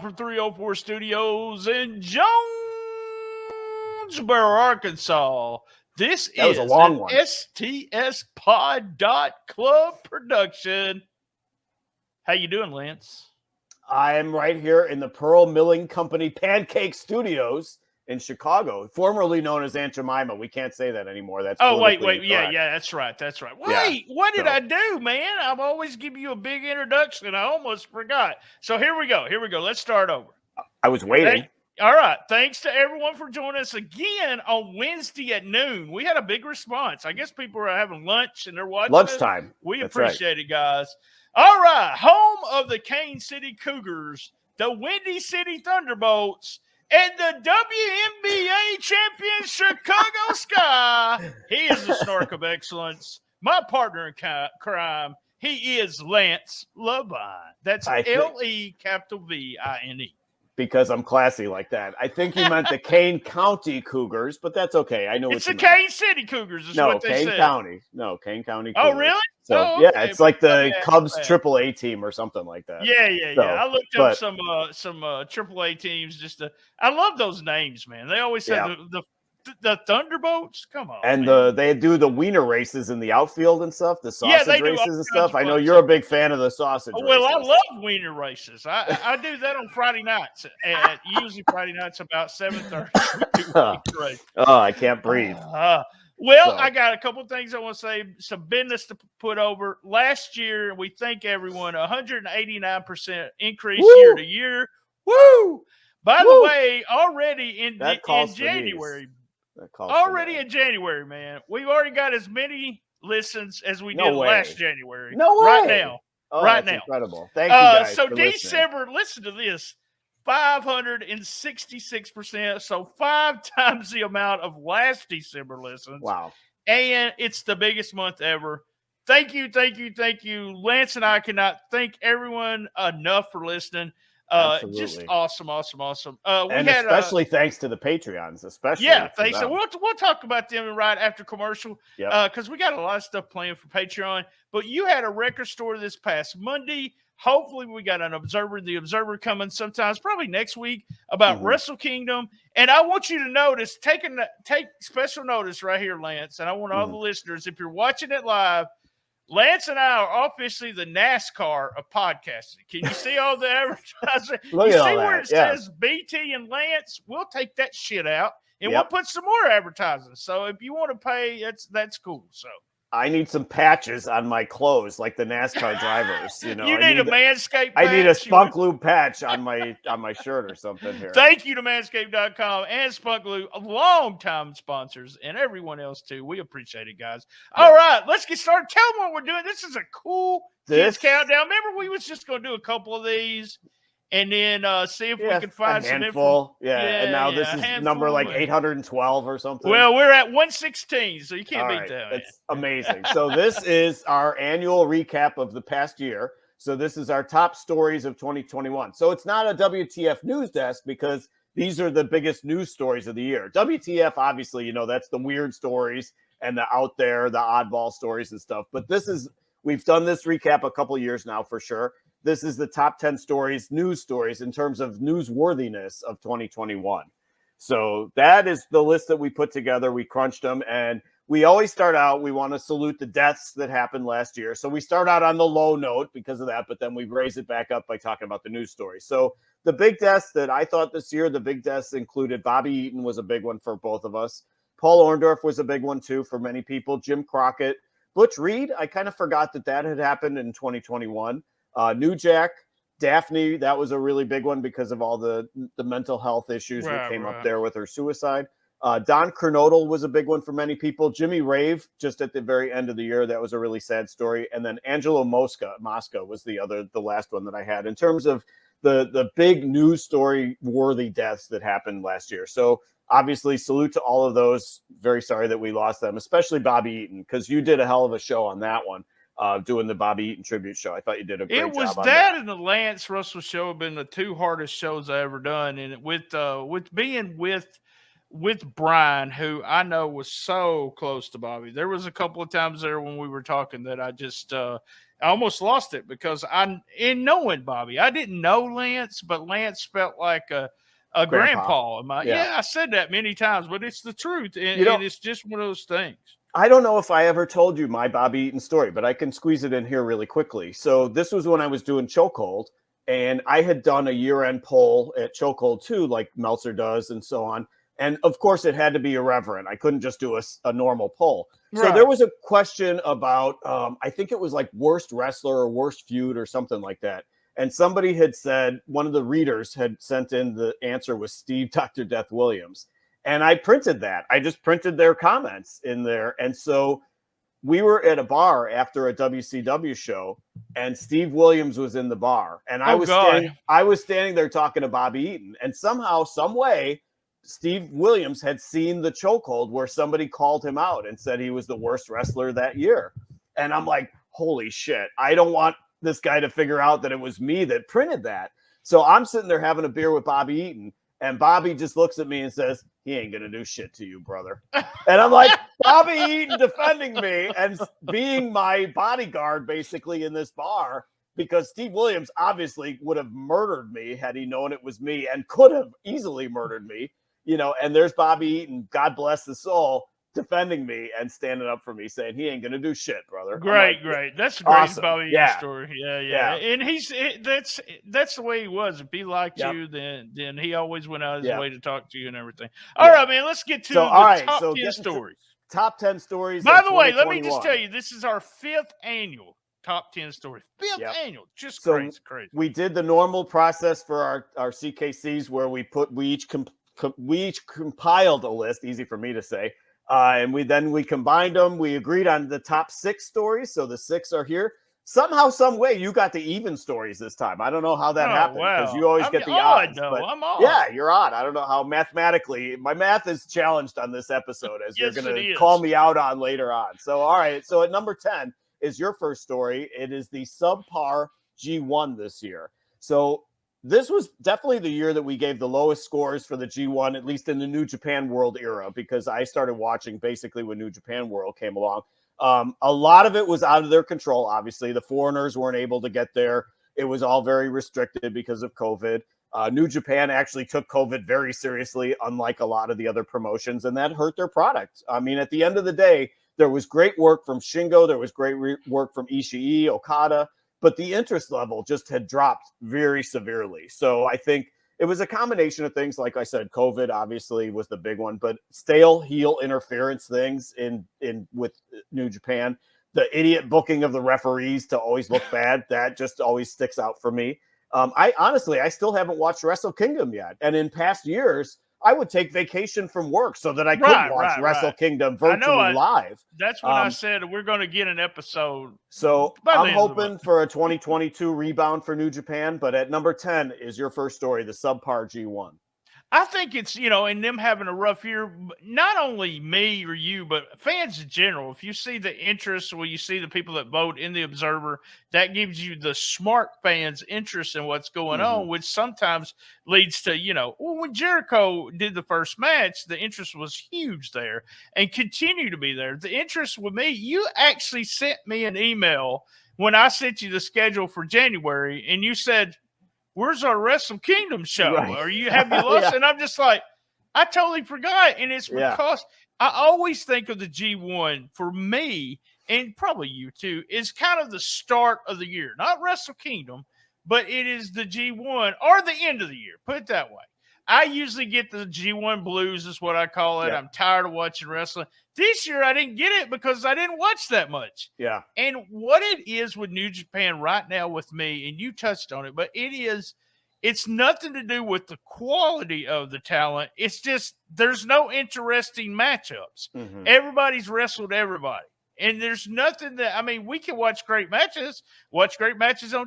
from 304 Studios in Jonesboro, Arkansas. This is an STSPOD.club production. How you doing, Lance? I'm right here in the Pearl Milling Company Pancake Studios in Chicago, formerly known as Aunt Jemima. We can't say that anymore. That's wait. incorrect. Yeah, that's right. Wait, what did I do, man? I've always give you a big introduction. I almost forgot. So here we go. Let's start over. I was waiting. All right. Thanks to everyone for joining us again on Wednesday at noon. We had a big response. I guess people are having lunch and they're watching lunchtime. We appreciate it, guys. All right. Home of the Cane City Cougars, the Windy City Thunderbolts, and the WNBA champion Chicago Sky. He is the snark of excellence. My partner in crime, he is Lance LeVine. That's LEVINE. Because I'm classy like that. I think you meant the Kane County Cougars, but that's okay. I know it's the Cane City Cougars. Is what they Kane said. County. No, Kane County Cougars. Oh, really? So, okay. Yeah, it's like the Cubs AAA team or something like that. Yeah. I looked up some AAA teams. I love those names, man. They always say the Thunderbolts. Come on, and they do the wiener races in the outfield and stuff, the sausage races and stuff. I know you're a big fan of the sausage. Well, races. I love wiener races. I do that on Friday nights. Usually Friday nights about 7:30. I can't breathe. I got a couple of things I want to say. Some business to put over. Last year, we thank everyone, 189% increase year to year. Woo! By the way, already in January. In January, man. We've already got as many listens as we did last January. No way. Right now. That's incredible. Thank you guys. So for December, listening. listen to this. 566%. So 5 times the amount of last December listens. Wow. And it's the biggest month ever. Thank you. Lance and I cannot thank everyone enough for listening. Absolutely. Just awesome. Especially thanks to the Patreons, especially. Yeah, thanks. So we'll talk about them right after commercial. Yeah. Because we got a lot of stuff planned for Patreon. But you had a record store this past Monday. Hopefully we got the Observer coming sometimes, probably next week, about Wrestle Kingdom. And I want you to notice, take special notice right here, Lance. And I want all the listeners, if you're watching it live, Lance and I are officially the NASCAR of podcasting. Can you see all the advertising? Look you at see all where that. it says BT and Lance? We'll take that shit out and we'll put some more advertising. So if you want to pay, that's cool. So I need some patches on my clothes, like the NASCAR drivers. You need a Manscaped patch. I need a Spunk Lube patch on my shirt or something here. Thank you to Manscaped.com and Spunk Lube, long-time sponsors, and everyone else too. We appreciate it, guys. All right, let's get started. Tell them what we're doing. This is a cool kids countdown. Remember, we was just going to do a couple of these and then see if we can find some info. And now this is number like 812 or something. Well, we're at 116, so you can't beat that. That's amazing. So this is our annual recap of the past year. So this is our top stories of 2021. So it's not a WTF news desk because these are the biggest news stories of the year. WTF, obviously, that's the weird stories and the out there, the oddball stories and stuff. But we've done this recap a couple years now for sure. This is the top 10 news stories in terms of newsworthiness of 2021. So that is the list that we put together. We crunched them, and we always start out, we want to salute the deaths that happened last year. So we start out on the low note because of that, but then we raise it back up by talking about the news stories. So the big deaths that I thought this year, the big deaths included Bobby Eaton was a big one for both of us. Paul Orndorff was a big one too for many people. Jim Crockett. Butch Reed, I kind of forgot that had happened in 2021. New Jack, Daphne, that was a really big one because of all the mental health issues that came up there with her suicide. Don Kernodle was a big one for many people. Jimmy Rave, just at the very end of the year, that was a really sad story. And then Angelo Mosca was the last one that I had in terms of the big news story worthy deaths that happened last year. So obviously salute to all of those. Very sorry that we lost them, especially Bobby Eaton, because you did a hell of a show on that one. Doing the Bobby Eaton tribute show. I thought you did a great job. It was that and the Lance Russell show have been the two hardest shows I ever done. And with being with Brian, who I know was so close to Bobby, there was a couple of times there when we were talking that I just I almost lost it because in knowing Bobby, I didn't know Lance, but Lance felt like a grandpa. I said that many times, but it's the truth. And it's just one of those things. I don't know if I ever told you my Bobby Eaton story, but I can squeeze it in here really quickly. So this was when I was doing Chokehold, and I had done a year-end poll at Chokehold too, like Meltzer does and so on. And of course, it had to be irreverent. I couldn't just do a normal poll. So there was a question about, I think it was like worst wrestler or worst feud or something like that. And somebody had said, one of the readers had sent in the answer was Steve Dr. Death Williams. And I printed that. I just printed their comments in there. And so we were at a bar after a WCW show, and Steve Williams was in the bar. And I was standing there talking to Bobby Eaton. And somehow, some way, Steve Williams had seen the Chokehold where somebody called him out and said he was the worst wrestler that year. And I'm like, holy shit, I don't want this guy to figure out that it was me that printed that. So I'm sitting there having a beer with Bobby Eaton, and Bobby just looks at me and says, he ain't going to do shit to you, brother. And I'm like, Bobby Eaton defending me and being my bodyguard basically in this bar, because Steve Williams obviously would have murdered me had he known it was me, and could have easily murdered me. And there's Bobby Eaton, God bless his soul, defending me and standing up for me, saying he ain't gonna do shit, brother. Great. That's the greatest awesome. Bobby Eaton story. Yeah. And that's the way he was. If he liked you, then he always went out of his way to talk to you and everything. All right, man. Let's get to the top 10 stories. Top 10 stories. By the way, let me just tell you, this is our 5th annual top 10 stories. 5th annual. Just crazy. We did the normal process for our CKCs where we each compiled a list, easy for me to say, and we combined them. We agreed on the top 6 stories, so the 6 are here. Somehow, some way, you got the even stories this time. I don't know how that happened, because you always get the odds. But I'm odd. Yeah, you're odd. I don't know how mathematically. My math is challenged on this episode, as you're going to call me out on later on. So, all right. So at number 10 is your first story. It is the subpar G1 this year. So this was definitely the year that we gave the lowest scores for the G1, at least in the New Japan World era, because I started watching basically when New Japan World came along. A lot of it was out of their control. Obviously, the foreigners weren't able to get there. It was all very restricted because of COVID. New Japan actually took COVID very seriously, unlike a lot of the other promotions, and that hurt their product. I mean, at the end of the day, there was great work from Shingo. There was great work from Ishii, Okada. But the interest level just had dropped very severely. So I think it was a combination of things. Like I said, COVID obviously was the big one, but stale heel interference things with New Japan, the idiot booking of the referees to always look bad, that just always sticks out for me. I still haven't watched Wrestle Kingdom yet. And in past years, I would take vacation from work so that I could watch Wrestle Kingdom virtually live. That's when I said we're going to get an episode. So I'm hoping for a 2022 rebound for New Japan. But at number 10 is your first story, the subpar G1. I think it's, in them having a rough year, not only me or you, but fans in general. If you see the interest, or you see the people that vote in the Observer, that gives you the smart fans' interest in what's going on, which sometimes leads to, when Jericho did the first match, the interest was huge there and continue to be there. The interest with me, you actually sent me an email when I sent you the schedule for January, and you said, where's our Wrestle Kingdom show? Right. Have you lost? And I'm just like, I totally forgot. And it's because I always think of the G1 for me, and probably you too, is kind of the start of the year. Not Wrestle Kingdom, but it is the G1 or the end of the year. Put it that way. I usually get the G1 blues is what I call it. I'm tired of watching wrestling. This year I didn't get it because I didn't watch that much. Yeah. And what it is with New Japan right now with me, and you touched on it, but it's nothing to do with the quality of the talent. It's just there's no interesting matchups. Everybody's wrestled everybody. And there's nothing we can watch great matches on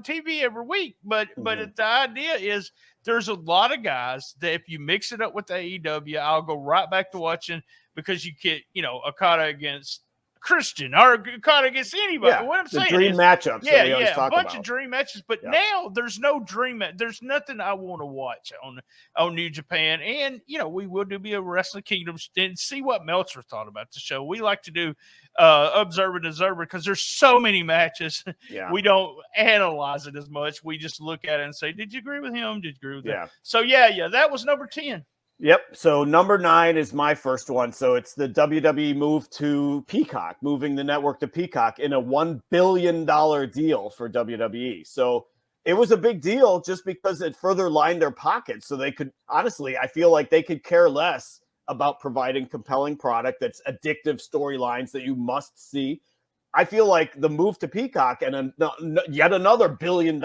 TV every week. But the idea is there's a lot of guys that if you mix it up with AEW, I'll go right back to watching, because you get, Okada against Christian or caught against anybody. Yeah, What I'm the saying dream is, matchups that we always a talk bunch of about. dream matches. But now there's no dream. There's nothing I want to watch on New Japan. And we will do be a Wrestling Kingdom and see what Meltzer thought about the show. We like to do Observer and Observer because there's so many matches. Yeah. We don't analyze it as much. We just look at it and say, "Did you agree with him? Did you agree with Yeah. him?" So that was number 10. Yep. So number 9 is my first one. So it's the WWE move to Peacock, moving the network to Peacock in a $1 billion deal for WWE. So it was a big deal just because it further lined their pockets. So they could, honestly, I feel like they could care less about providing compelling product that's addictive storylines that you must see. I feel like the move to Peacock and yet another $1 billion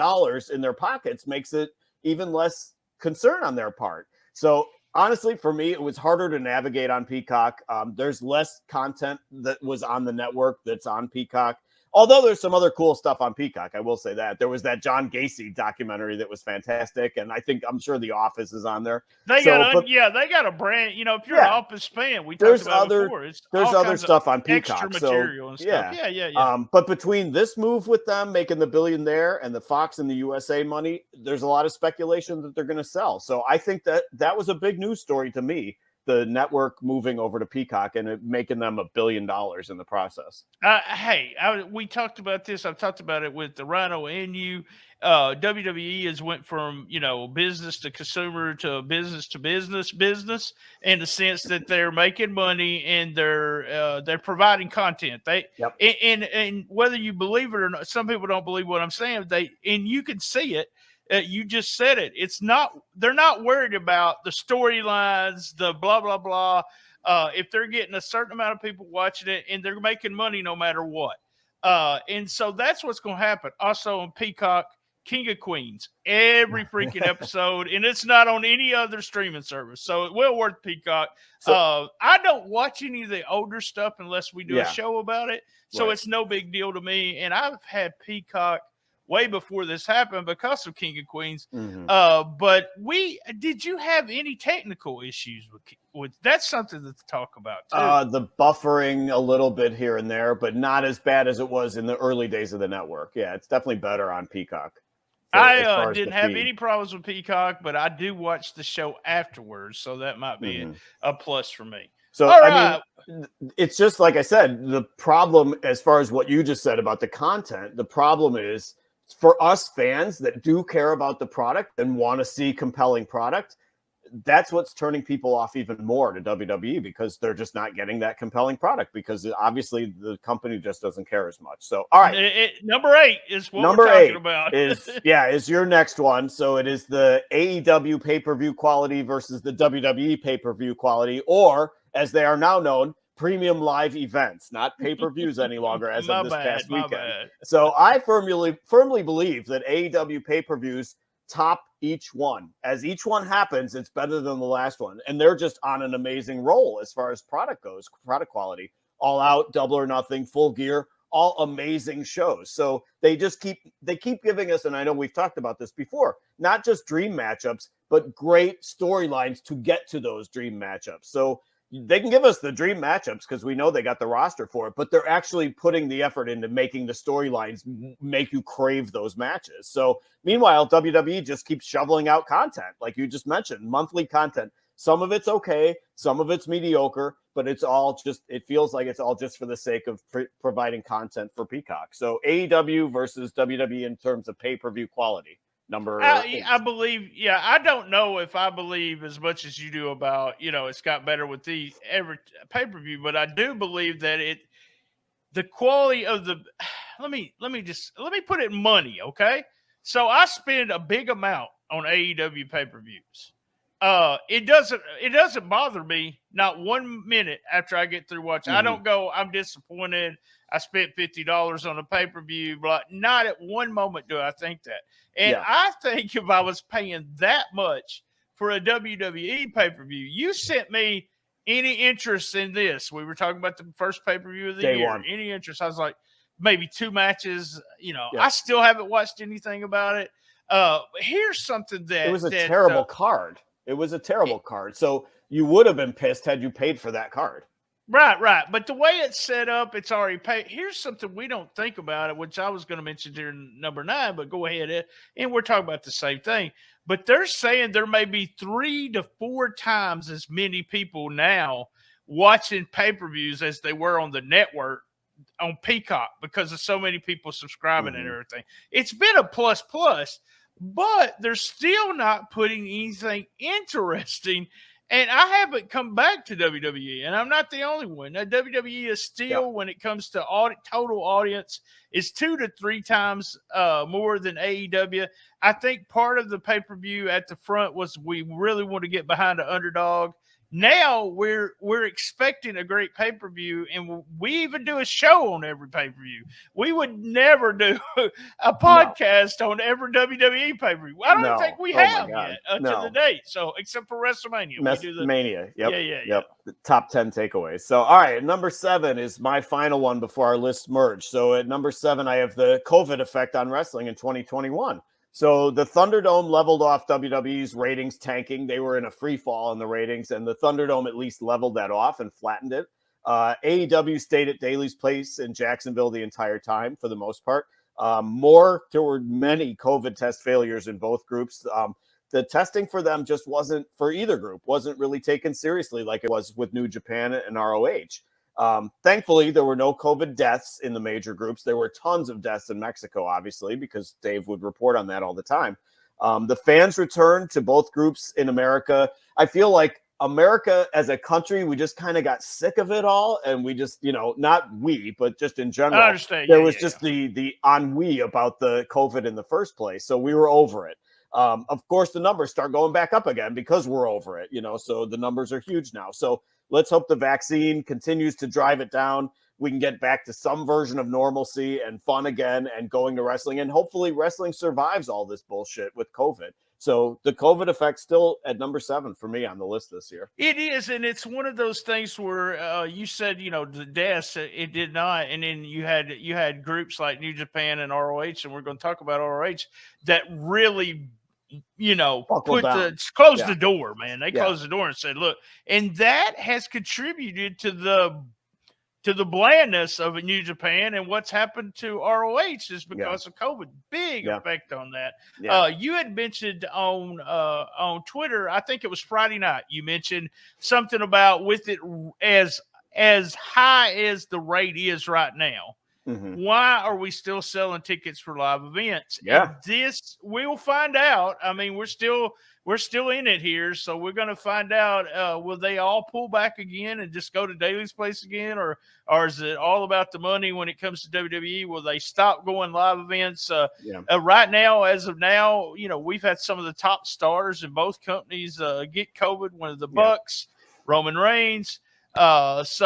in their pockets makes it even less concern on their part. So honestly, for me, it was harder to navigate on Peacock. There's less content that was on the network that's on Peacock. Although there's some other cool stuff on Peacock, I will say that. There was that John Gacy documentary that was fantastic, and I'm sure The Office is on there. They got a brand. If you're an Office fan, we talked about it before. There's other stuff on Peacock, extra material and stuff. Yeah. But between this move with them making the $1 billion there and the Fox and the USA money, there's a lot of speculation that they're going to sell. So I think that was a big news story to me. The network moving over to Peacock and making them $1 billion in the process. We talked about this. I've talked about it with the Rhino and you. WWE has went from business to consumer to business in the sense that they're making money and they're providing content. And whether you believe it or not, some people don't believe what I'm saying. And you can see it. You just said it. They're not worried about the storylines, the blah, blah, blah. If they're getting a certain amount of people watching it and they're making money no matter what. And so that's what's going to happen. Also on Peacock, King of Queens, every freaking episode. And it's not on any other streaming service. So it will worth Peacock. I don't watch any of the older stuff unless we do a show about it. So it's no big deal to me. And I've had Peacock way before this happened because of King of Queens. But did you have any technical issues with that's something to talk about too? The buffering a little bit here and there, but not as bad as it was in the early days of the network. Yeah, it's definitely better on Peacock. I didn't have any problems with Peacock, but I do watch the show afterwards, so that might be a plus for me. So, I mean, it's just like I said, the problem as far as what you just said about the content, the problem is for us fans that do care about the product and want to see compelling product, that's what's turning people off even more to WWE because they're just not getting that compelling product because obviously the company just doesn't care as much. So, all right. Number 8 is what we're talking about. is your next one. So it is the AEW pay-per-view quality versus the WWE pay-per-view quality, or as they are now known, premium live events, not pay-per-views any longer as of this past weekend. So I firmly believe that AEW pay-per-views top each one. As each one happens, it's better than the last one. And they're just on an amazing roll as far as product goes, product quality. All Out, Double or Nothing, Full Gear, all amazing shows. So they keep giving us, and I know we've talked about this before, not just dream matchups, but great storylines to get to those dream matchups. So they can give us the dream matchups because we know they got the roster for it, but they're actually putting the effort into making the storylines make you crave those matches. So meanwhile, WWE just keeps shoveling out content, like you just mentioned, monthly content. Some of it's okay, some of it's mediocre, but it feels like it's all just for the sake of providing content for Peacock. So AEW versus WWE in terms of pay-per-view quality. Number 8. I believe, I don't know if I believe as much as you do about, it's got better with every pay-per-view, but I do believe that the quality of let me put it in money. Okay. So I spend a big amount on AEW pay-per-views. It doesn't bother me not 1 minute after I get through watching. I don't go, I'm disappointed. I spent $50 on a pay-per-view, but not at one moment do I think that. And I think if I was paying that much for a WWE pay-per-view, you sent me any interest in this. We were talking about the first pay-per-view of the year. One. Any interest? I was like, maybe 2 matches. I still haven't watched anything about it. Here's something that it was a terrible card. It was a terrible card. So you would have been pissed had you paid for that card. Right. But the way it's set up, it's already paid. Here's something we don't think about it, which I was going to mention during number 9, but go ahead. And we're talking about the same thing. But they're saying there may be 3 to 4 times as many people now watching pay-per-views as they were on the network on Peacock because of so many people subscribing and everything. It's been a plus, but they're still not putting anything interesting. And I haven't come back to WWE, and I'm not the only one. Now, WWE is still, when it comes to total audience, is 2 to 3 times more than AEW. I think part of the pay-per-view at the front was we really want to get behind the underdog. Now we're expecting a great pay-per-view, and we even do a show on every pay-per-view. We would never do a podcast on every WWE pay-per-view. I don't think we have yet to the date. So except for WrestleMania, we do the Mania. Yep. Yeah. The top 10 takeaways. So all right, number 7 is my final one before our list merge. So at number 7, I have the COVID effect on wrestling in 2021. So the Thunderdome leveled off WWE's ratings tanking. They were in a free fall in the ratings, and the Thunderdome at least leveled that off and flattened it. AEW stayed at Daly's Place in Jacksonville the entire time for the most part. There were many COVID test failures in both groups. The testing for them just wasn't, for either group, wasn't really taken seriously like it was with New Japan and ROH. Thankfully, there were no COVID deaths in the major groups. There were tons of deaths in Mexico, obviously, because Dave would report on that all the time. The fans returned to both groups in America. I feel like America as a country, we just kind of got sick of it all. And we just, not we, but just in general, I understand. There was just the ennui about the COVID in the first place. So we were over it. Of course, the numbers start going back up again because we're over it, so the numbers are huge now. So let's hope the vaccine continues to drive it down. We can get back to some version of normalcy and fun again and going to wrestling. And hopefully wrestling survives all this bullshit with COVID. So the COVID effect still at number 7 for me on the list this year. It is. And it's one of those things where you said, the deaths, it did not. And then you had groups like New Japan and ROH, and we're going to talk about ROH, that really closed the door, man. They closed the door and said, look, and that has contributed to the blandness of New Japan, and what's happened to ROH is because of COVID. Big effect on that. You had mentioned on Twitter, I think it was Friday night, you mentioned something about with it as high as the rate is right now. Mm-hmm. Why are we still selling tickets for live events? Yeah. And this we'll find out. I mean, we're still in it here, so we're going to find out. Will they all pull back again and just go to Daly's Place again, or is it all about the money when it comes to WWE? Will they stop going live events? Right now, as of now, we've had some of the top stars in both companies get COVID. One of the Bucks, Roman Reigns. It's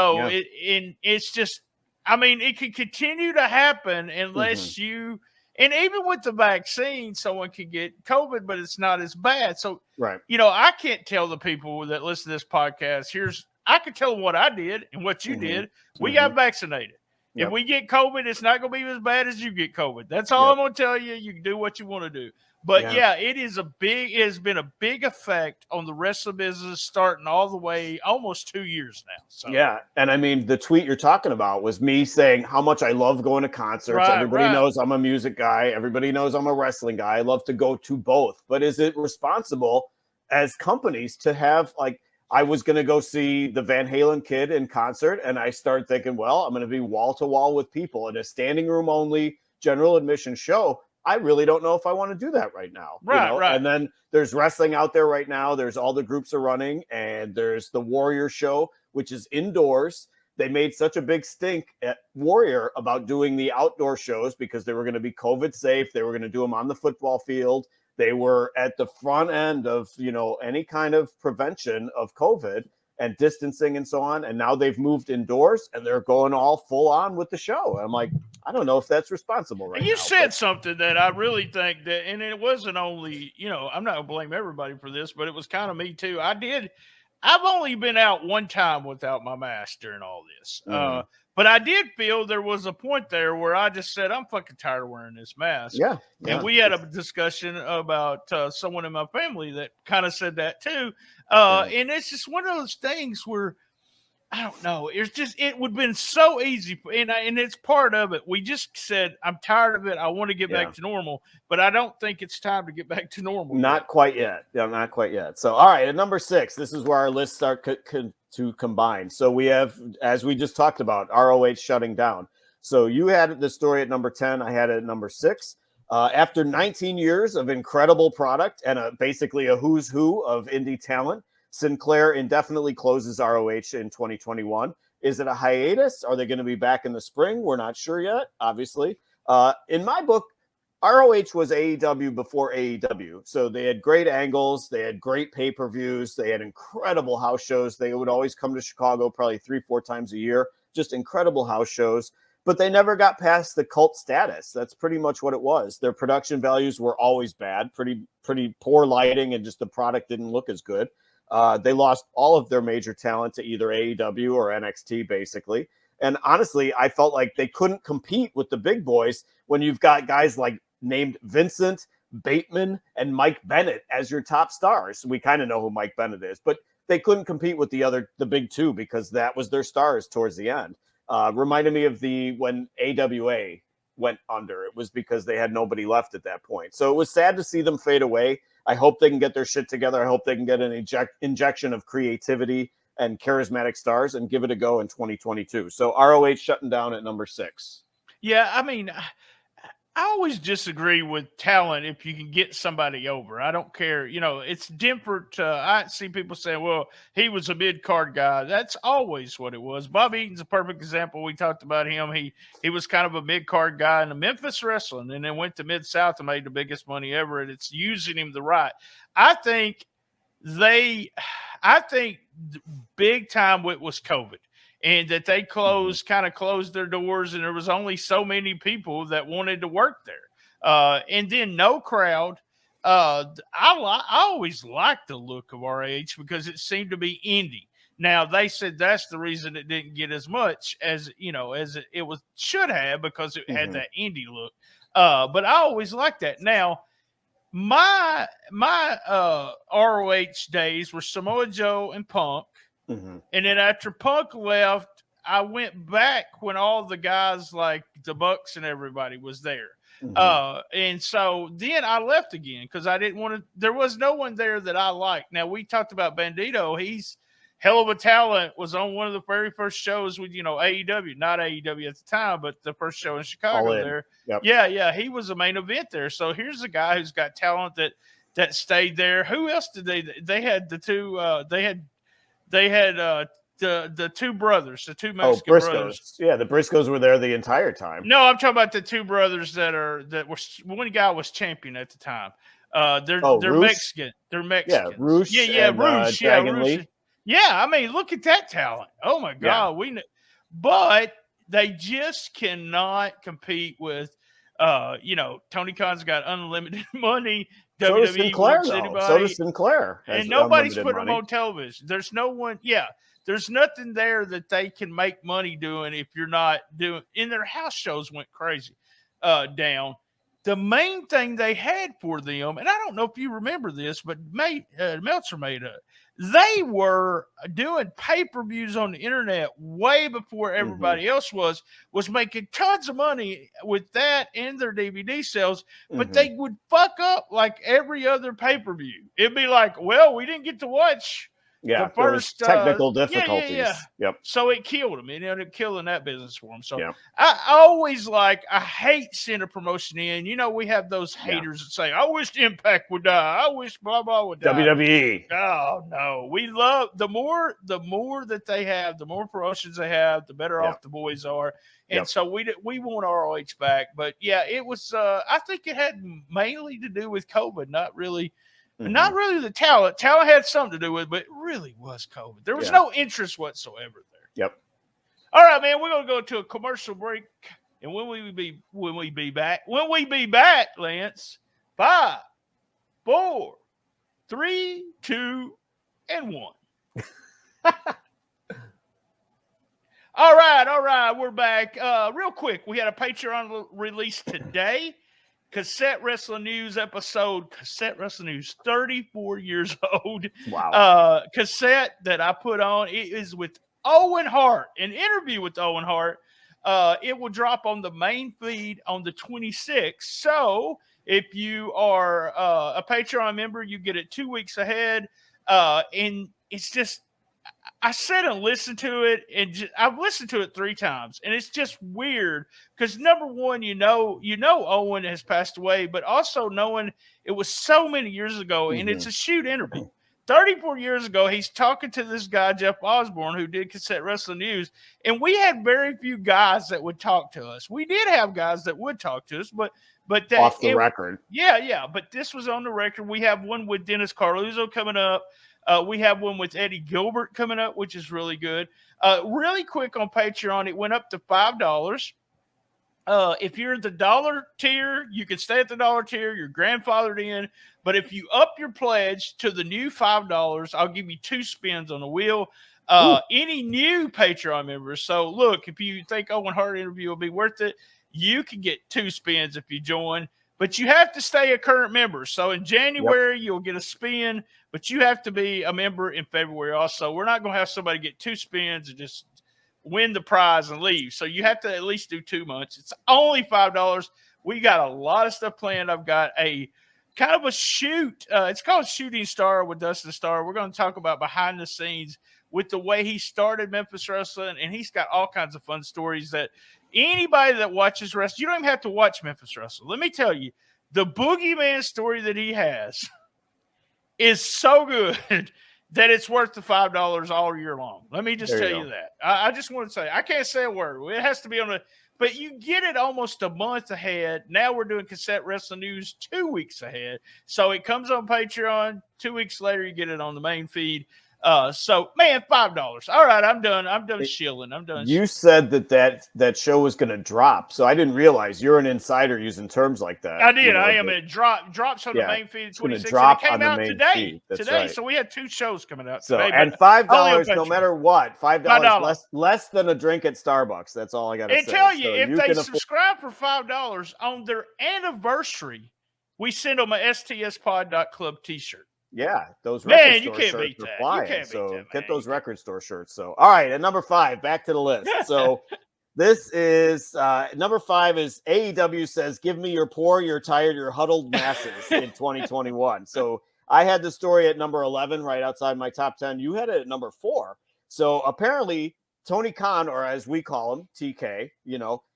just. I mean, it can continue to happen unless and even with the vaccine, someone can get COVID, but it's not as bad. So, I can't tell the people that listen to this podcast, I can tell them what I did and what you did. We got vaccinated. If we get COVID, it's not going to be as bad as you get COVID. That's all I'm going to tell you. You can do what you want to do. But it has been a big effect on the wrestling business starting all the way almost 2 years now. So. And I mean, the tweet you're talking about was me saying how much I love going to concerts. Everybody knows I'm a music guy. Everybody knows I'm a wrestling guy. I love to go to both. But is it responsible as companies to have, like, I was going to go see the Van Halen kid in concert, and I started thinking, well, I'm going to be wall to wall with people in a standing room only general admission show. I really don't know if I want to do that right now. Right. And then there's wrestling out there right now. There's all the groups are running, and there's the Warrior show, which is indoors. They made such a big stink at Warrior about doing the outdoor shows because they were going to be COVID safe. They were going to do them on the football field. They were at the front end of, any kind of prevention of COVID and distancing and so on. And now they've moved indoors and they're going all full on with the show. And I'm like, I don't know if that's responsible right now. You said something that I really think that, and it wasn't only, I'm not going to blame everybody for this, but it was kind of me too. I've only been out one time without my mask during all this. But I did feel there was a point there where I just said, I'm fucking tired of wearing this mask. Yeah. And we had a discussion about someone in my family that kind of said that too. And it's just one of those things where I don't know. It's just it would have been so easy, and it's part of it. We just said I'm tired of it. I want to get back to normal, but I don't think it's time to get back to normal. Not quite yet. Yeah, not quite yet. So, all right, at number 6, this is where our lists start to combine. So we have, as we just talked about, ROH shutting down. So you had the story at number 10. I had it at number 6. After 19 years of incredible product and basically a who's who of indie talent, Sinclair indefinitely closes ROH in 2021. Is it a hiatus? Are they going to be back in the spring? We're not sure yet, obviously. In my book, ROH was AEW before AEW. So they had great angles. They had great pay-per-views. They had incredible house shows. They would always come to Chicago probably 3-4 times a year. Just incredible house shows. But they never got past the cult status. That's pretty much what it was. Their production values were always bad, pretty poor lighting, and just the product didn't look as good. They lost all of their major talent to either AEW or NXT, basically. And honestly, I felt like they couldn't compete with the big boys when you've got guys like named Vincent, Bateman, and Mike Bennett as your top stars. We kind of know who Mike Bennett is, but they couldn't compete with the big two because that was their stars towards the end. Reminded me of when AWA went under. It was because they had nobody left at that point. So it was sad to see them fade away. I hope they can get their shit together. I hope they can get an injection of creativity and charismatic stars and give it a go in 2022. So ROH shutting down at number 6. Yeah, I mean, I always disagree with talent if you can get somebody over. I don't care. It's different. I see people saying, well, he was a mid-card guy. That's always what it was. Bob Eaton's a perfect example. We talked about him. He was kind of a mid-card guy in the Memphis Wrestling and then went to Mid-South and made the biggest money ever, and it's using him the right. I think big time was COVID. And that they kind of closed their doors, and there was only so many people that wanted to work there. And then no crowd. I always liked the look of RAH because it seemed to be indie. Now they said that's the reason it didn't get as much as it should have because it had that indie look. But I always liked that. Now my ROH days were Samoa Joe and Punk. And then after Punk left, I went back when all the guys like the Bucks and everybody was there. And so then I left again because I didn't want to. There was no one there that I liked. Now, we talked about Bandito. He's hell of a talent, was on one of the very first shows with, AEW, not AEW at the time, but the first show in Chicago there. Yep. Yeah. He was a main event there. So here's a guy who's got talent that stayed there. Who else did they had the two, they had the two brothers, the two Mexican brothers. Yeah, the Briscoes were there the entire time. No, I'm talking about the two brothers that were one guy was champion at the time. They're Mexican. They're Mexican. Yeah, Roosh. Roosh. Roosh. Yeah, I mean, look at that talent. Oh my God, but they just cannot compete with. Tony Khan's got unlimited money. So WWE does Sinclair, anybody. So does Sinclair. And nobody's putting them on television. There's no one. Yeah, there's nothing there that they can make money doing if you're not doing. And their house shows went crazy down. The main thing they had for them, and I don't know if you remember this, but Meltzer made it. They were doing pay-per-views on the internet way before everybody else was making tons of money with that and their DVD sales, but they would fuck up like every other pay-per-view. It'd be like, well, we didn't get to watch the first technical difficulties. Yeah. Yep. So it killed them. It ended up killing that business for them. So I always I hate sending a promotion in. We have those haters that say, I wish Impact would die. I wish blah, blah would die. WWE. Oh, no. We love the more that they have, the more promotions they have, the better off the boys are. And so we want ROH back. But, yeah, it was I think it had mainly to do with COVID, not really the talent. Talent had something to do with it, but it really was COVID. There was no interest whatsoever there. Yep. All right, man, we're going to go to a commercial break. And when we be back, Lance, 5, 4, 3, 2, and 1. All right, we're back. Real quick, we had a Patreon release today. Cassette Wrestling News episode. Cassette Wrestling News, 34 years old. Wow. Cassette that I put on. It is with Owen Hart, an interview with Owen Hart. It will drop on the main feed on the 26th. So if you are a Patreon member, you get it 2 weeks ahead. And it's just, I sat and listened to it, and I've listened to it 3 times, and it's just weird because number one, Owen has passed away, but also knowing it was so many years ago, and it's a shoot interview. 34 years ago, he's talking to this guy, Jeff Osborne, who did Cassette Wrestling News, and we had very few guys that would talk to us. We did have guys that would talk to us, but off the record. Yeah, but this was on the record. We have one with Dennis Carluzzo coming up. We have one with Eddie Gilbert coming up, which is really good. Really quick on Patreon, it went up to $5. If you're the dollar tier, you can stay at the dollar tier. You're grandfathered in. But if you up your pledge to the new $5, I'll give you 2 spins on the wheel. Any new Patreon members. So look, if you think Owen Hart interview will be worth it, you can get 2 spins if you join. But you have to stay a current member. So in January, you'll get a spin, but you have to be a member in February also. We're not going to have somebody get 2 spins and just win the prize and leave. So you have to at least do 2 months. It's only $5. We got a lot of stuff planned. I've got a kind of a shoot. It's called Shooting Star with Dustin Starr. We're going to talk about behind the scenes with the way he started Memphis Wrestling, and he's got all kinds of fun stories that anybody that watches wrestling, you don't even have to watch Memphis Wrestling. Let me tell you, the Boogeyman story that he has is so good that it's worth the $5 all year long. Let me just tell you that. I just want to say, I can't say a word. It has to be on but you get it almost a month ahead. Now we're doing Cassette Wrestling News 2 weeks ahead. So it comes on Patreon. 2 weeks later, you get it on the main feed. So man, $5. All right, I'm done. I'm done shilling. I'm done. You said that show was going to drop, so I didn't realize you're an insider using terms like that. I did. I am. It drops on the main feed. It's going to drop on the main feed. Today. Right. So we had 2 shows coming out today. And $5, no matter what, $5 less than a drink at Starbucks. That's all I got to say. And tell you, if they subscribe for $5 on their anniversary, we send them a STSPOD.club T-shirt. Yeah, those record store shirts are flying. So get those record store shirts. So, all right, at number 5, back to the list. So this is number 5 is AEW says, give me your poor, your tired, your huddled masses in 2021. So I had the story at number 11, right outside my top 10. You had it at number 4. So apparently Tony Khan, or as we call him, TK,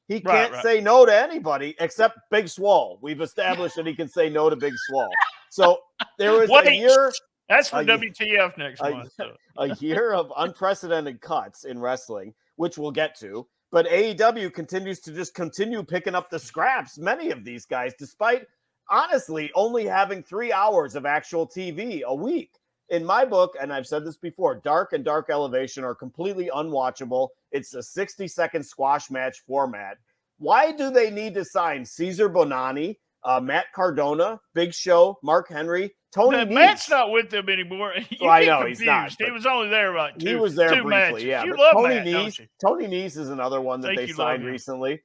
he can't say no to anybody except Big Swole. We've established that he can say no to Big Swole. So there was a year. That's for WTF next month. A year of unprecedented cuts in wrestling, which we'll get to. But AEW continues to just continue picking up the scraps, many of these guys, despite honestly only having 3 hours of actual TV a week. In my book, and I've said this before, Dark and Dark Elevation are completely unwatchable. It's a 60-second squash match format. Why do they need to sign Cesar Bonani, Matt Cardona, Big Show, Mark Henry, Tony Nese? Matt's not with them anymore. I know he's not. He was only there about 2 He was there briefly, matches. yeah. You love Tony Matt, Nese, don't you? Tony Nese is another one that they signed recently.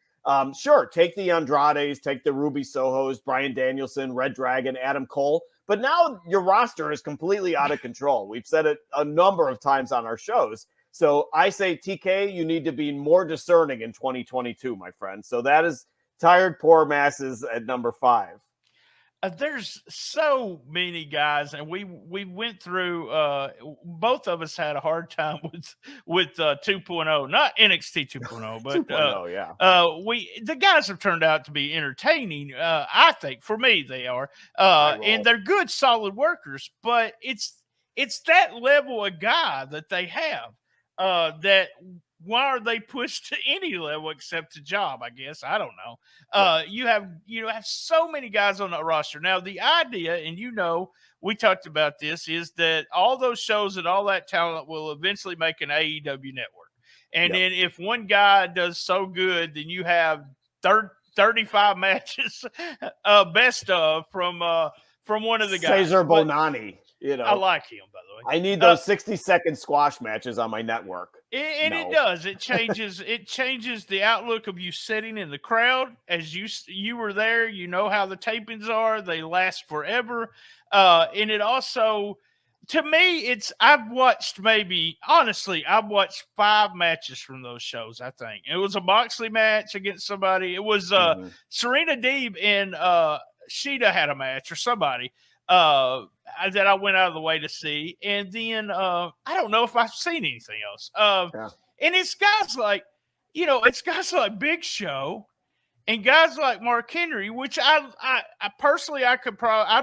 Sure, take the Andrades, take the Ruby Sohos, Bryan Danielson, Red Dragon, Adam Cole. But now your roster is completely out of control. We've said it a number of times on our shows. So I say, TK, you need to be more discerning in 2022, my friend. So that is tired, poor masses at number 5. There's so many guys, and we went through. Both of us had a hard time with 2.0, not NXT 2.0, but 2.0, yeah. The guys have turned out to be entertaining. I think for me they are, and they're good, solid workers. But it's that level of guy that they have that. Why are they pushed to any level except to job? I guess I don't know. You have so many guys on the roster now. The idea, and we talked about this, is that all those shows and all that talent will eventually make an AEW network. And then if one guy does so good, then you have 35 matches, best of from one of the guys. Cesar Bonani. I like him, by the way. I need those 60-second squash matches on my network. It does. It changes. It changes the outlook of you sitting in the crowd. As you were there, you know how the tapings are. They last forever. And it also to me, I've watched I've watched 5 matches from those shows, I think. It was a Moxley match against somebody. It was Serena Deeb and Sheeta had a match or somebody that I went out of the way to see. And then I don't know if I've seen anything else. And it's guys like, Big Show and guys like Mark Henry, which I personally, I'd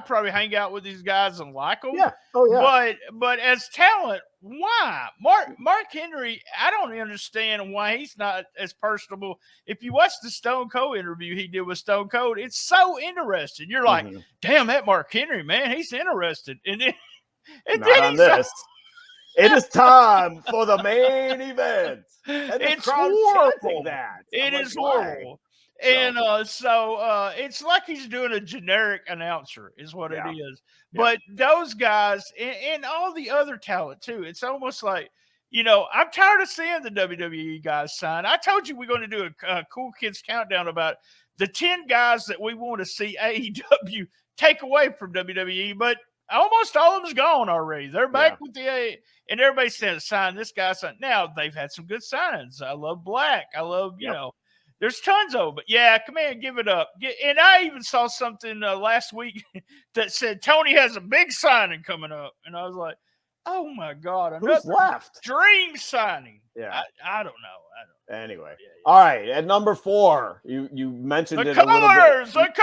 probably hang out with these guys and like them. Yeah. Oh, yeah. But as talent, why? Mark Henry, I don't understand why he's not as personable. If you watch the Stone Cold interview he did with Stone Cold, it's so interesting. You're like, damn, that Mark Henry, man, he's interested. And then, not on this. It is time for the main event. And it's horrible. It is horrible. And so it's like he's doing a generic announcer is what it is. Yeah. But those guys and all the other talent too, it's almost like, I'm tired of seeing the WWE guys sign. I told you we're going to do a Cool Kids Countdown about the 10 guys that we want to see AEW take away from WWE, but almost all of them's gone already. They're back with the and everybody's saying, sign this guy. Sign. Now, they've had some good signs. I love Black. I love, there's tons of them, but come on, give it up. And I even saw something last week that said Tony has a big signing coming up, and I was like, "Oh my God, who's left? Dream signing." Yeah, I don't know. Anyway, all right. At number 4, you mentioned the it colors, a little bit. The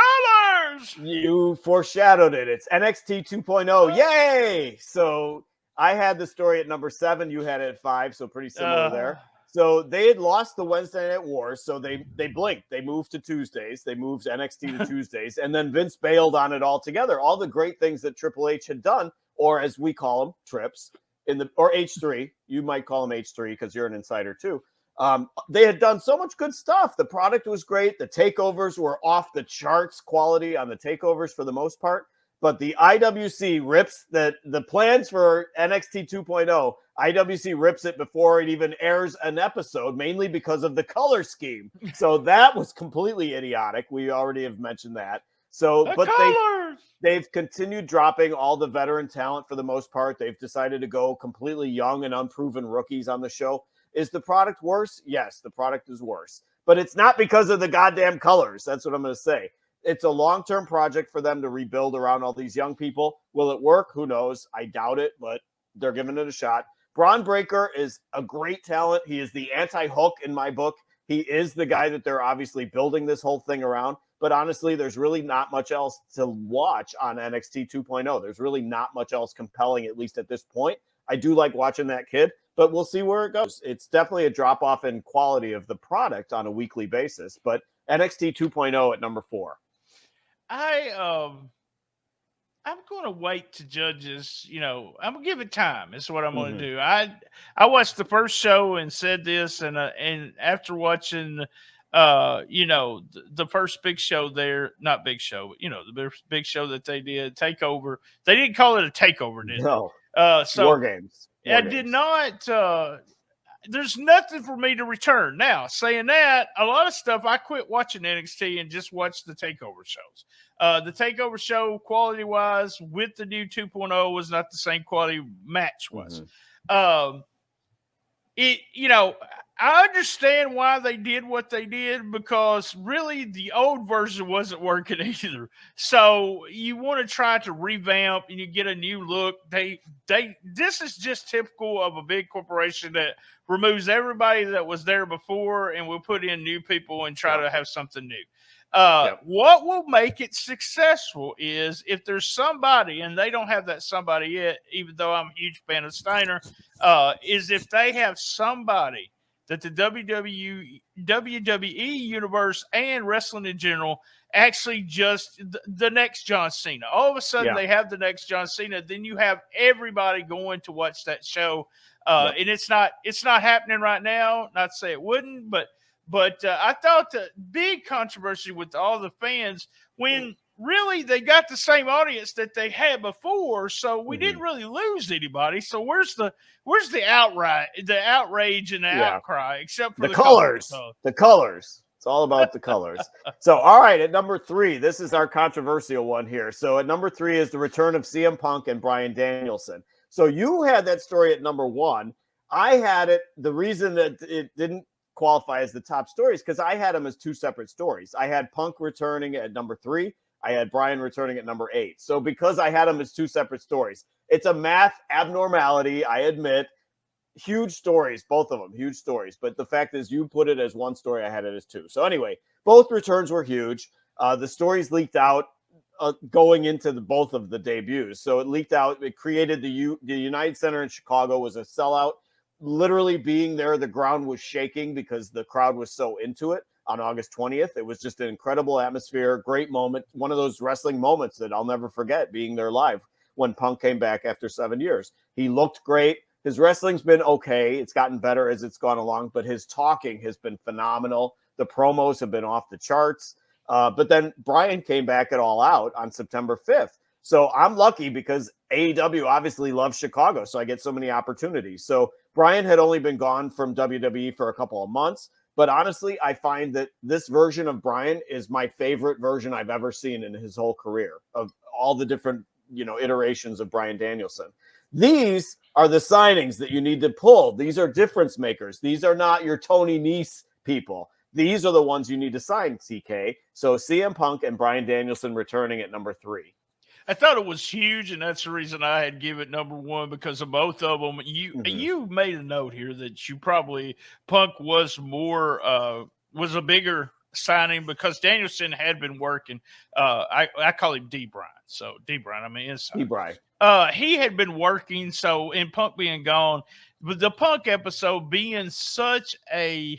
colors. You foreshadowed it. It's NXT 2.0. Yay! So I had the story at number 7. You had it at 5. So pretty similar there. So they had lost the Wednesday Night Wars, so they blinked. They moved to Tuesdays. They moved NXT to Tuesdays, and then Vince bailed on it altogether. All the great things that Triple H had done, or as we call them, Trips, or H3. You might call them H3 because you're an insider too. They had done so much good stuff. The product was great. The takeovers were off the charts quality on the takeovers for the most part. But the IWC rips the plans for NXT 2.0. IWC rips it before it even airs an episode, mainly because of the color scheme. So that was completely idiotic. We already have mentioned that. So, but they've continued dropping all the veteran talent for the most part. They've decided to go completely young and unproven rookies on the show. Is the product worse? Yes, the product is worse. But it's not because of the goddamn colors. That's what I'm going to say. It's a long-term project for them to rebuild around all these young people. Will it work? Who knows? I doubt it, but they're giving it a shot. Braun Breaker is a great talent. He is the anti-Hook in my book. He is the guy that they're obviously building this whole thing around. But honestly, there's really not much else to watch on NXT 2.0. There's really not much else compelling, at least at this point. I do like watching that kid, but we'll see where it goes. It's definitely a drop-off in quality of the product on a weekly basis. But NXT 2.0 at number 4. I'm going to wait to judge this. I'm going to give it time. Is what I'm going to do. I watched the first show and said this, and after watching, the first big show there, not big show, but the big show that they did, Takeover. They didn't call it a takeover, did they? No. So War Games. Did not. There's nothing for me to return. Now, saying that, a lot of stuff, I quit watching NXT and just watched the TakeOver shows. The TakeOver show, quality-wise, with the new 2.0 was not the same quality match was. I understand why they did what they did, because really the old version wasn't working either. So you want to try to revamp and you get a new look. This is just typical of a big corporation that removes everybody that was there before and will put in new people and try to have something new. What will make it successful is if there's somebody, and they don't have that somebody yet, even though I'm a huge fan of Steiner, is if they have somebody that the WWE universe and wrestling in general actually just the next John Cena. All of a sudden they have the next John Cena. Then you have everybody going to watch that show. And it's not happening right now. Not to say it wouldn't, but I thought the big controversy with all the fans when really they got the same audience that they had before, so we didn't really lose anybody. So where's the outrage and the outcry, except for the colors? The colors. It's all about the colors. So, all right, at number 3, this is our controversial one here. So at number 3 is the return of CM Punk and Bryan Danielson. So you had that story at number 1. I had it. The reason that it didn't qualify as the top story is because I had them as 2 separate stories. I had Punk returning at number 3. I had Bryan returning at number 8. So because I had them as 2 separate stories, it's a math abnormality, I admit. Huge stories, both of them, huge stories. But the fact is, you put it as 1 story, I had it as 2. So anyway, both returns were huge. The stories leaked out going into both of the debuts. So it leaked out. It created the United Center in Chicago was a sellout. Literally being there, the ground was shaking because the crowd was so into it on August 20th. It was just an incredible atmosphere, great moment. One of those wrestling moments that I'll never forget, being there live when Punk came back after 7 years. He looked great. His wrestling's been okay. It's gotten better as it's gone along, but his talking has been phenomenal. The promos have been off the charts. But then Bryan came back at All Out on September 5th. So I'm lucky because AEW obviously loves Chicago, so I get so many opportunities. So Bryan had only been gone from WWE for a couple of months, but honestly, I find that this version of Bryan is my favorite version I've ever seen in his whole career of all the different, iterations of Bryan Danielson. These are the signings that you need to pull. These are difference makers. These are not your Tony Nese people. These are the ones you need to sign, CK. So CM Punk and Bryan Danielson returning at number 3. I thought it was huge, and that's the reason I had given it number 1 because of both of them. You made a note here that you probably Punk was was a bigger signing because Danielson had been working. I call him D. Bryan. So D. Bryan, I mean inside. D. Bryan. He had been working, so in Punk being gone, but the Punk episode being such a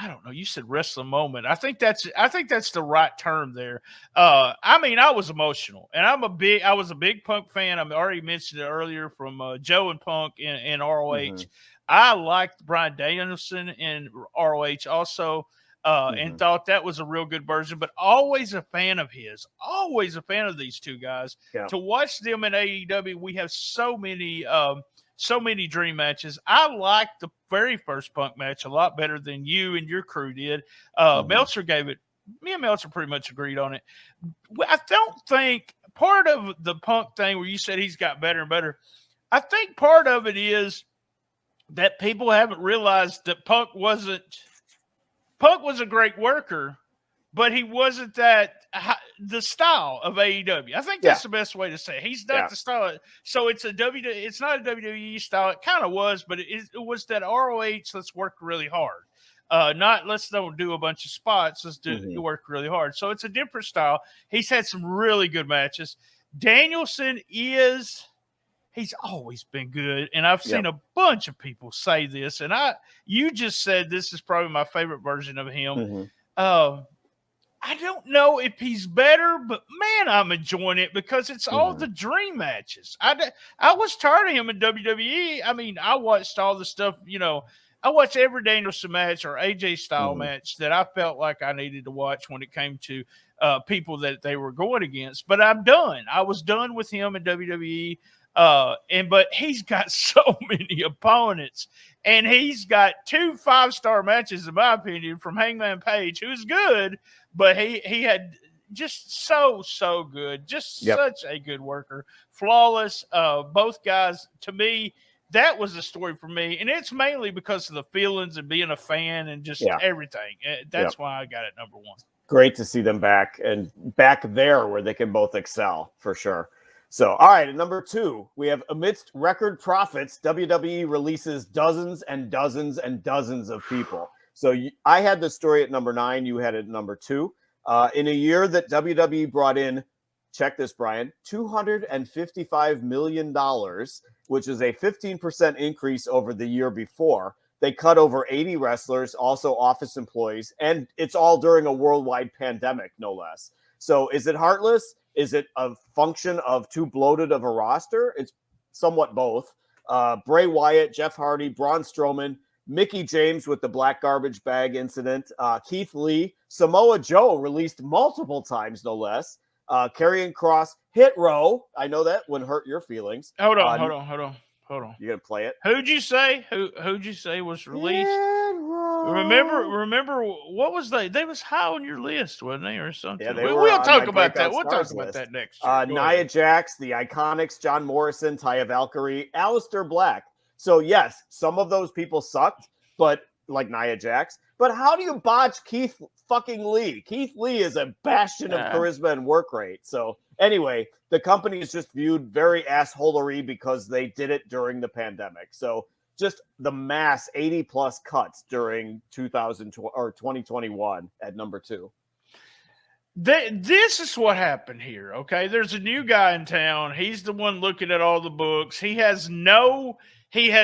I don't know. You said wrestling moment. I think that's the right term there. I was emotional, and I was a big Punk fan. I already mentioned it earlier from Joe and Punk in ROH. I liked Bryan Danielson in ROH also, and thought that was a real good version. But always a fan of his. Always a fan of these 2 guys. Yeah. To watch them in AEW, we have so many dream matches. I liked the very first Punk match a lot better than you and your crew did. Meltzer gave it. Me and Meltzer pretty much agreed on it. I don't think part of the Punk thing where you said he's got better and better, I think part of it is that people haven't realized that Punk was a great worker, but he wasn't the style of AEW. I think that's the best way to say it. He's not the style. So it's not a WWE style. It kind of was, but it was that ROH, let's work really hard. Not let's don't do a bunch of spots. Let's do work really hard. So it's a different style. He's had some really good matches. Danielson he's always been good. And I've seen a bunch of people say this, and you just said this is probably my favorite version of him. I don't know if he's better, but man, I'm enjoying it because it's all the dream matches. I was tired of him in WWE. I mean, I watched all the stuff, I watched every Danielson match or AJ style match that I felt like I needed to watch when it came to people that they were going against. But I'm done. I was done with him in WWE. But he's got so many opponents, and he's got 2 5-star matches, in my opinion, from Hangman Page, who's good, but he had just so good, just such a good worker, flawless. Both guys, to me, that was the story for me, and it's mainly because of the feelings and being a fan and just everything. That's why I got it number 1. Great to see them back and back there where they can both excel for sure. So, all right, at number 2, we have amidst record profits, WWE releases dozens and dozens and dozens of people. So I had the story at number 9. You had it at number 2. In a year that WWE brought in, check this, Brian, $255 million, which is a 15% increase over the year before. They cut over 80 wrestlers, also office employees, and it's all during a worldwide pandemic, no less. So is it heartless? Is it a function of too bloated of a roster? It's somewhat both. Bray Wyatt, Jeff Hardy, Braun Strowman, Mickie James with the black garbage bag incident, Keith Lee, Samoa Joe released multiple times, no less. Karrion Kross, Hit Row. I know that wouldn't hurt your feelings. Hold on. You gonna play it? Who'd you say? Who'd you say was released? Hit Remember what was they? They was high on your list, wasn't they, or something? Yeah, We'll talk my about that. breakout We'll talk stars about list. that next year. Nia Jax, the Iconics, John Morrison, Taya Valkyrie, Aleister Black. So yes, some of those people sucked, but like Nia Jax. But how do you botch Keith fucking Lee? Keith Lee is a bastion of charisma and work rate. So anyway, the company is just viewed very assholery because they did it during the pandemic. So just the mass 80 plus cuts during 2021 at number 2. This is what happened here. Okay, there's a new guy in town. He's the one looking at all the books. He has no NK.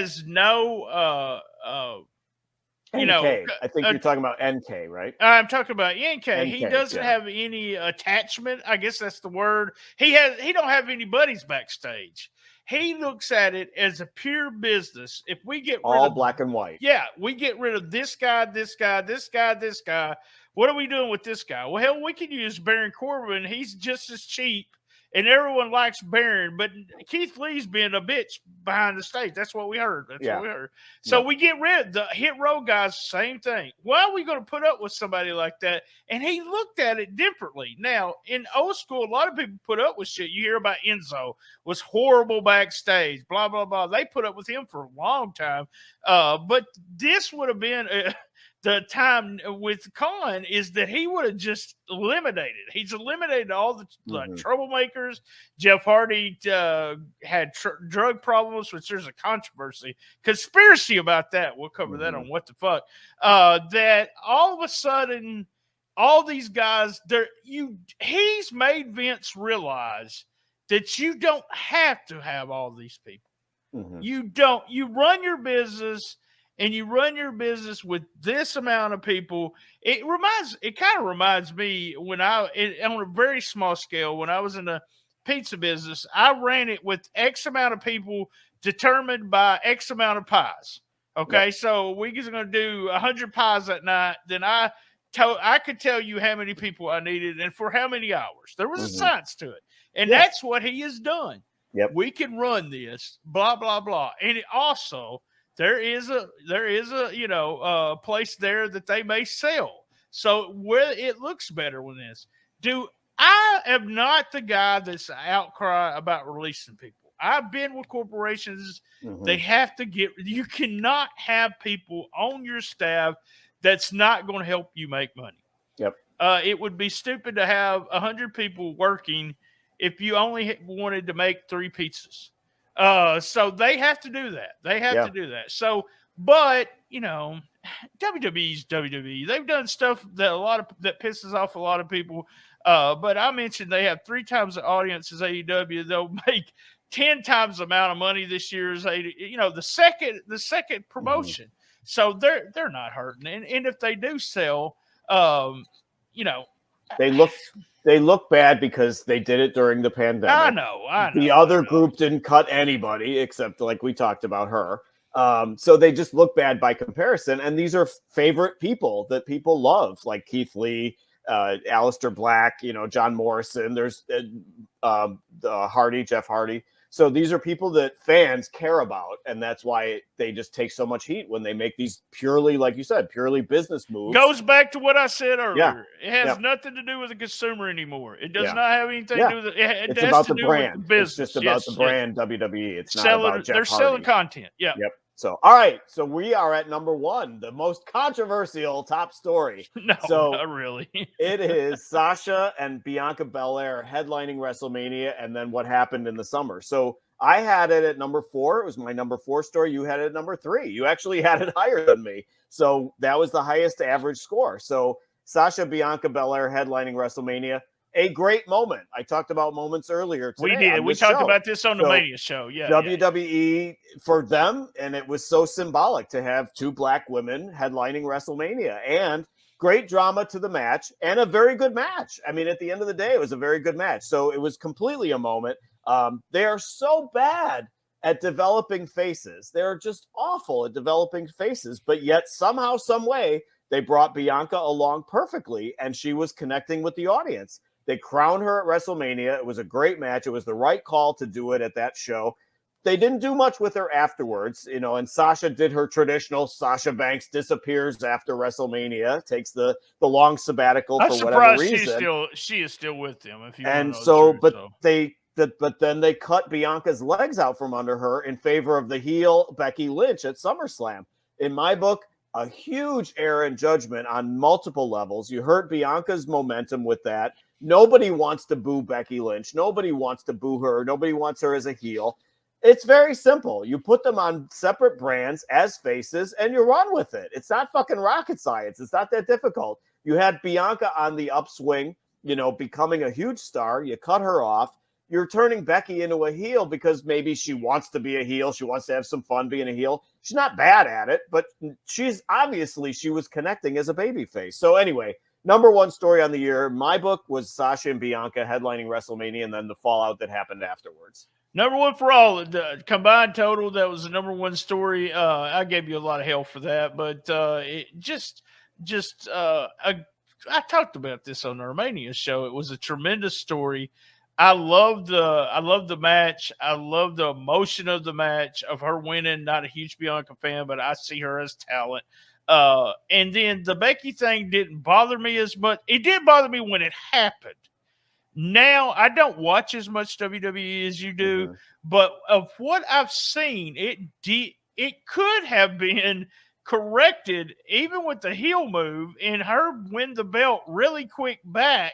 I think you're talking about NK, right? I'm talking about NK. He doesn't have any attachment. I guess that's the word. He don't have any buddies backstage. He looks at it as a pure business. If we get all black and white, we get rid of this guy, this guy, this guy, this guy. What are we doing with this guy? Well, hell, we can use Baron Corbin. He's just as cheap, and everyone likes Baron. But Keith Lee's being a bitch behind the stage. That's what we heard. What we heard. So we get rid of the hit row guys. Same thing. Why are we going to put up with somebody like that? And he looked at it differently. Now, in old school, a lot of people put up with shit. You hear about Enzo was horrible backstage. Blah blah blah. They put up with him for a long time. But this would have been. The time with Khan is that he would have just eliminated. He's eliminated all the troublemakers. Jeff Hardy had drug problems, which there's a conspiracy about that. We'll cover that on What the Fuck. That all of a sudden, all these guys, he's made Vince realize that you don't have to have all these people. You don't. You run your business. And you run your business with this amount of people. It kind of reminds me when on a very small scale, when I was in the pizza business, I ran it with X amount of people determined by X amount of pies. Okay. So we was going to do 100 pies that night. Then I could tell you how many people I needed and for how many hours. There was a science to it. And that's what he has done. Yep. We can run this, blah, blah, blah. And it also, there is a place there that they may sell. So where it looks better with this. I am not the guy that's outcry about releasing people. I've been with corporations. They have to you cannot have people on your staff that's not going to help you make money. Yep. It would be stupid to have 100 people working if you only wanted to make 3 pizzas. So they have to do that. To do that. So, but WWE's WWE. They've done stuff that pisses off a lot of people. But I mentioned they have 3 times the audience as AEW. They'll make 10 times the amount of money this year as the second promotion. So they're not hurting. And if they do sell, they look bad because they did it during the pandemic. I know. The other group didn't cut anybody except, like we talked about, her. So they just look bad by comparison. And these are favorite people that people love, like Keith Lee, Aleister Black, John Morrison. There's Jeff Hardy. So these are people that fans care about, and that's why they just take so much heat when they make these purely, like you said, purely business moves. Goes back to what I said earlier. It has nothing to do with the consumer anymore. It does not have anything to do with it. It's about the brand. The business. It's just about the brand WWE. It's not about Jeff They're Hardy. selling content. Yeah. Yep. So, all right. So we are at number 1, the most controversial top story. No, not really. It is Sasha and Bianca Belair headlining WrestleMania and then what happened in the summer. So I had it at number 4. It was my number 4 story. You had it at number 3. You actually had it higher than me. So that was the highest average score. So Sasha, Bianca Belair headlining WrestleMania. A great moment. I talked about moments earlier today. We did. We talked about this on the Mania show. Yeah. WWE for them, and it was so symbolic to have 2 black women headlining WrestleMania. And great drama to the match and a very good match. I mean, at the end of the day, it was a very good match. So it was completely a moment. They are so bad at developing faces. They're just awful at developing faces, but yet somehow, some way, they brought Bianca along perfectly, and she was connecting with the audience. They crowned her at WrestleMania. It was a great match. It was the right call to do it at that show. they didn't do much with her afterwards, and Sasha did her traditional Sasha Banks disappears after WrestleMania, takes the long sabbatical I'm for whatever surprised reason. she is still with them, if you want And to know so, the truth. but then they cut Bianca's legs out from under her in favor of the heel Becky Lynch at SummerSlam. In my book, a huge error in judgment on multiple levels. You hurt Bianca's momentum with that. Nobody wants to boo Becky Lynch. Nobody wants to boo her. Nobody wants her as a heel. It's very simple. You put them on separate brands as faces and you run with it. It's not fucking rocket science. It's not that difficult. You had Bianca on the upswing, becoming a huge star. You cut her off. You're turning Becky into a heel because maybe she wants to be a heel. She wants to have some fun being a heel. She's not bad at it, but she was connecting as a babyface. So anyway, number one story on the year, my book, was Sasha and Bianca headlining WrestleMania and then the fallout that happened afterwards. Number one for all, the combined total, that was the number one story. I gave you a lot of hell for that, but I talked about this on the Romania show. It was a tremendous story. I love the match. I love the emotion of the match, of her winning. Not a huge Bianca fan, but I see her as talent. And then the Becky thing didn't bother me as much. It did bother me when it happened. Now, I don't watch as much WWE as you do, but of what I've seen, it could have been corrected, even with the heel move, and her win the belt really quick back.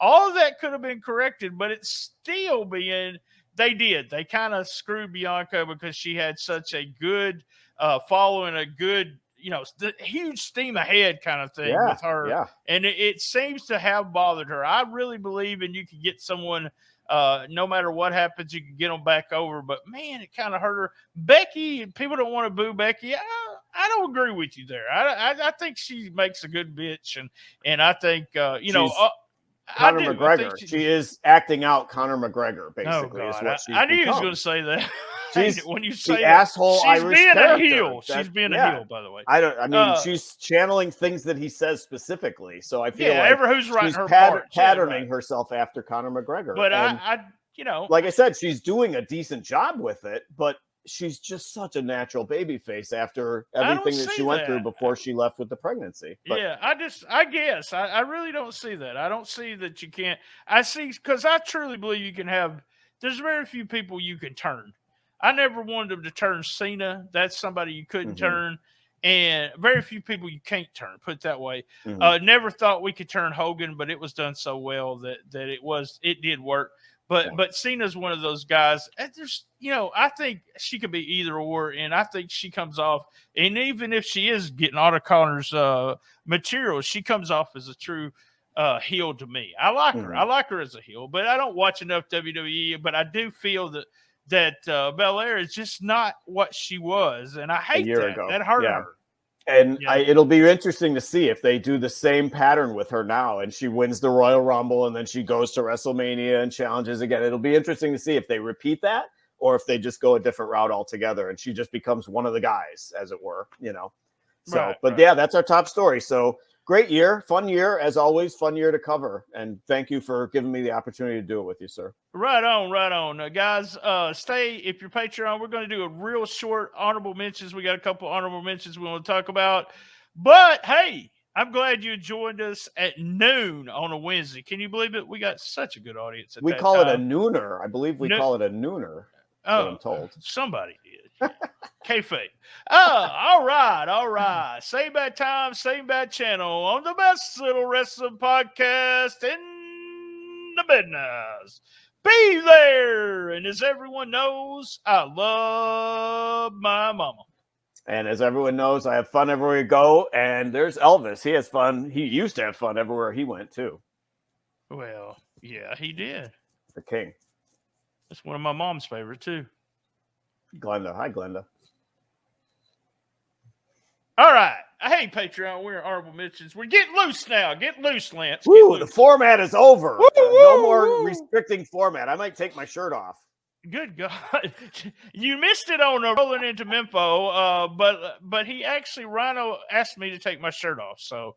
All of that could have been corrected, but it's still being – they kind of screwed Bianca because she had such a good following, a good – the huge steam ahead kind of thing with her. Yeah. And it seems to have bothered her. I really believe you can get someone, no matter what happens, you can get them back over. But, man, it kind of hurt her. Becky, people don't want to boo Becky. I don't agree with you there. I think she makes a good bitch. And I think, Conor McGregor. She is acting out Conor McGregor, basically. Oh, is what she's I knew become. he was going to say that. When you say the asshole she's Irish being character. A heel. She's being a heel, by the way. She's channeling things that he says specifically. So I feel like who's writing she's her part, patterning herself after Conor McGregor. But like I said, she's doing a decent job with it, but she's just such a natural babyface after everything that she went through before she left with the pregnancy. But, I guess I really don't see that. I don't see that you can't. I see, because I truly believe you can have. There's very few people you can turn. I never wanted them to turn Cena. That's somebody you couldn't turn. And very few people you can't turn, put it that way. Never thought we could turn Hogan, but it was done so well that it did work. But Cena's one of those guys. There's, I think she could be either or, and I think she comes off, and even if she is getting all of Connor's material, she comes off as a true heel to me. I like her. I like her as a heel, but I don't watch enough WWE. But I do feel that Belair is just not what she was, and I hate that. That hurt her. And it'll be interesting to see if they do the same pattern with her now, and she wins the Royal Rumble, and then she goes to WrestleMania and challenges again. It'll be interesting to see if they repeat that, or if they just go a different route altogether, and she just becomes one of the guys, as it were. So, that's our top story. So. Great year, fun year, as always, fun year to cover. And thank you for giving me the opportunity to do it with you, sir. Right on. Guys, stay. If you're Patreon, we're going to do a real short honorable mentions. We got a couple honorable mentions we want to talk about. But, hey, I'm glad you joined us at noon on a Wednesday. Can you believe it? We got such a good audience at that time. We call it a nooner. I believe we call it a nooner. Oh, I'm told. Somebody did. Kayfabe. All right. Same bad time, same bad channel on the best little wrestling podcast in the business. Be there. And as everyone knows, I love my mama. And as everyone knows, I have fun everywhere we go. And there's Elvis. He has fun. He used to have fun everywhere he went, too. Well, yeah, he did. The king. That's one of my mom's favorite, too. Glenda. Hi, Glenda. All right. Hey, Patreon, we're in honorable mentions. We're getting loose now. Get loose, Lance. Woo, the format is over. No more restricting format. I might take my shirt off. Good God. You missed it on Rolling Into Memphis, but he actually, Rhino asked me to take my shirt off, so